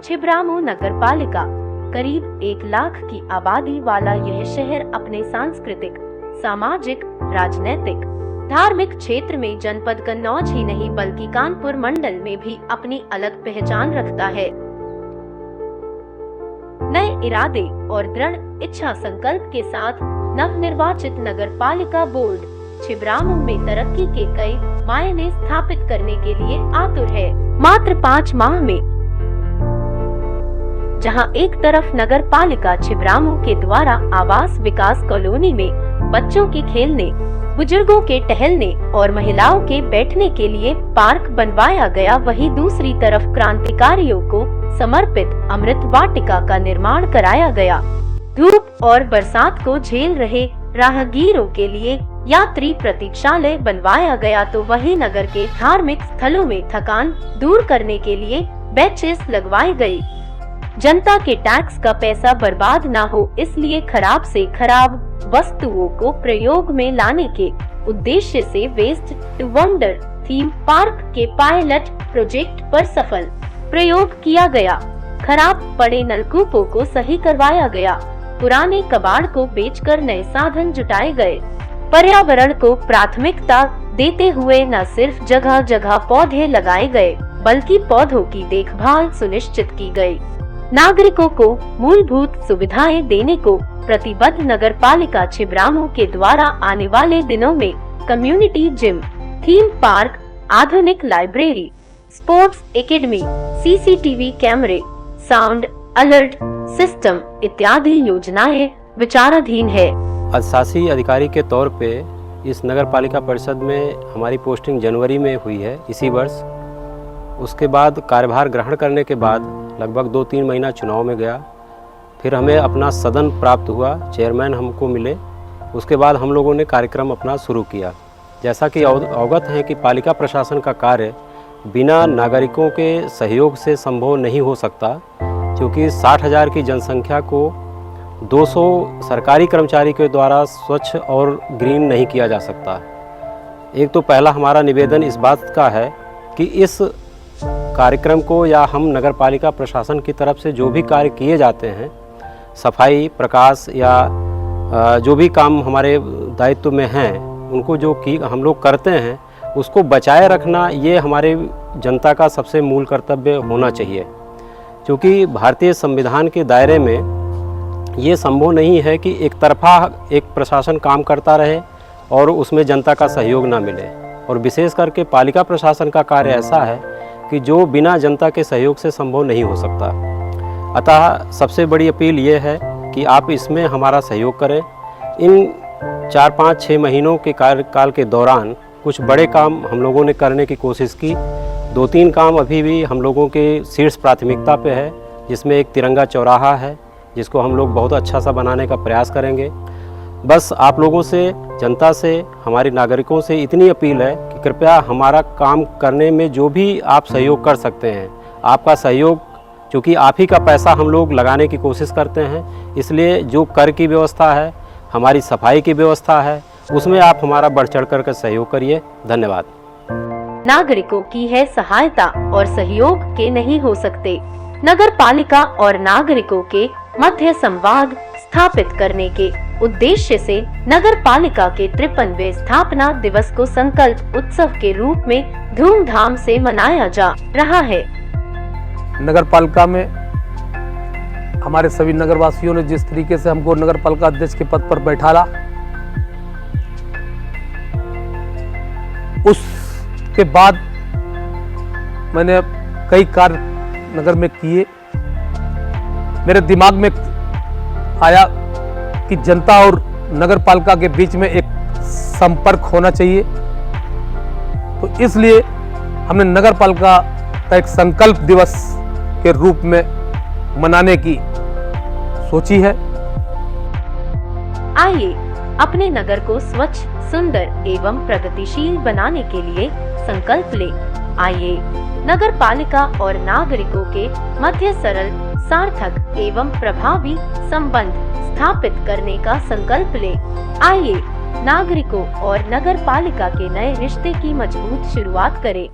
छिबरामऊ नगर पालिका करीब 1 लाख की आबादी वाला यह शहर अपने सांस्कृतिक, सामाजिक, राजनीतिक, धार्मिक क्षेत्र में जनपद कन्नौज ही नहीं बल्कि कानपुर मंडल में भी अपनी अलग पहचान रखता है। नए इरादे और दृढ़ इच्छा संकल्प के साथ नवनिर्वाचित नगर पालिका बोर्ड छिबरामऊ में तरक्की के कई मायने स्थापित करने के लिए आतुर है। मात्र 5 माह में जहां एक तरफ नगर पालिका छिबरामऊ के द्वारा आवास विकास कॉलोनी में बच्चों के खेलने, बुजुर्गों के टहलने और महिलाओं के बैठने के लिए पार्क बनवाया गया, वहीं दूसरी तरफ क्रांतिकारियों को समर्पित अमृत वाटिका का निर्माण कराया गया। धूप और बरसात को झेल रहे राहगीरों के लिए यात्री प्रतीक्षालय बनवाया गया, तो वहीं नगर के धार्मिक स्थलों में थकान दूर करने के लिए बेंचेस लगवाई गई। जनता के टैक्स का पैसा बर्बाद ना हो, इसलिए खराब से खराब वस्तुओं को प्रयोग में लाने के उद्देश्य से waste to wonder theme park के पायलट प्रोजेक्ट पर सफल प्रयोग किया गया। खराब पड़े नलकूपों को सही करवाया गया, पुराने कबाड़ को बेचकर नए साधन जुटाए गए। पर्यावरण को प्राथमिकता देते हुए न सिर्फ जगह जगह पौधे लगाए गए बल्कि पौधों की देखभाल सुनिश्चित की गई। नागरिकों को मूलभूत सुविधाएं देने को प्रतिबद्ध नगर पालिका छिबरामऊ के द्वारा आने वाले दिनों में कम्युनिटी जिम, थीम पार्क, आधुनिक लाइब्रेरी, स्पोर्ट्स एकेडमी, सीसीटीवी कैमरे, साउंड अलर्ट सिस्टम इत्यादि योजनाएं विचाराधीन है। अधिशासी अधिकारी के तौर पे इस नगर पालिका परिषद में हमारी पोस्टिंग जनवरी में हुई है इसी वर्ष। उसके बाद कार्यभार ग्रहण करने के बाद लगभग 2-3 महीना चुनाव में गया, फिर हमें अपना सदन प्राप्त हुआ, चेयरमैन हमको मिले। उसके बाद हम लोगों ने कार्यक्रम अपना शुरू किया। जैसा कि अवगत है कि पालिका प्रशासन का कार्य बिना नागरिकों के सहयोग से संभव नहीं हो सकता, क्योंकि 60,000 की जनसंख्या को 200 सरकारी कर्मचारी के द्वारा स्वच्छ और ग्रीन नहीं किया जा सकता। एक तो पहला हमारा निवेदन इस बात का है कि इस कार्यक्रम को या हम नगर पालिका प्रशासन की तरफ से जो भी कार्य किए जाते हैं, सफाई, प्रकाश या जो भी काम हमारे दायित्व में हैं, उनको जो कि हम लोग करते हैं उसको बचाए रखना, ये हमारे जनता का सबसे मूल कर्तव्य होना चाहिए। क्योंकि भारतीय संविधान के दायरे में ये संभव नहीं है कि एक तरफा एक प्रशासन काम करता रहे और उसमें जनता का सहयोग ना मिले। और विशेष करके पालिका प्रशासन का कार्य ऐसा है कि जो बिना जनता के सहयोग से संभव नहीं हो सकता। अतः सबसे बड़ी अपील ये है कि आप इसमें हमारा सहयोग करें। इन 4-5-6 महीनों के कार्यकाल के दौरान कुछ बड़े काम हम लोगों ने करने की कोशिश की। 2-3 काम अभी भी हम लोगों के शीर्ष प्राथमिकता पे है, जिसमें एक तिरंगा चौराहा है जिसको हम लोग बहुत अच्छा सा बनाने का प्रयास करेंगे। बस आप लोगों से, जनता से, हमारे नागरिकों से इतनी अपील है कि कृपया हमारा काम करने में जो भी आप सहयोग कर सकते हैं, आपका सहयोग, क्योंकि आप ही का पैसा हम लोग लगाने की कोशिश करते हैं, इसलिए जो कर की व्यवस्था है, हमारी सफाई की व्यवस्था है, उसमें आप हमारा बढ़ चढ़ कर सहयोग करिए। धन्यवाद। नागरिकों की है सहायता और सहयोग के नहीं हो सकते। नगर पालिका और नागरिकों के मध्य संवाद स्थापित करने के उद्देश्य से नगर पालिका के 53वें स्थापना दिवस को संकल्प उत्सव के रूप में धूमधाम से मनाया जा रहा है। नगर पालिका में हमारे सभी नगरवासियों ने जिस तरीके से हमको नगर पालिका अध्यक्ष के पद पर बैठाला, उसके बाद मैंने कई कार्य नगर में किए। मेरे दिमाग में आया कि जनता और नगर पालिका के बीच में एक संपर्क होना चाहिए, तो इसलिए हमने नगर पालिका का एक संकल्प दिवस के रूप में मनाने की सोची है। आइए अपने नगर को स्वच्छ, सुंदर एवं प्रगतिशील बनाने के लिए संकल्प ले। आइए नगर पालिका और नागरिकों के मध्य सरल, सार्थक एवं प्रभावी संबंध स्थापित करने का संकल्प ले। आइए नागरिकों और नगर पालिका के नए रिश्ते की मजबूत शुरुआत करें।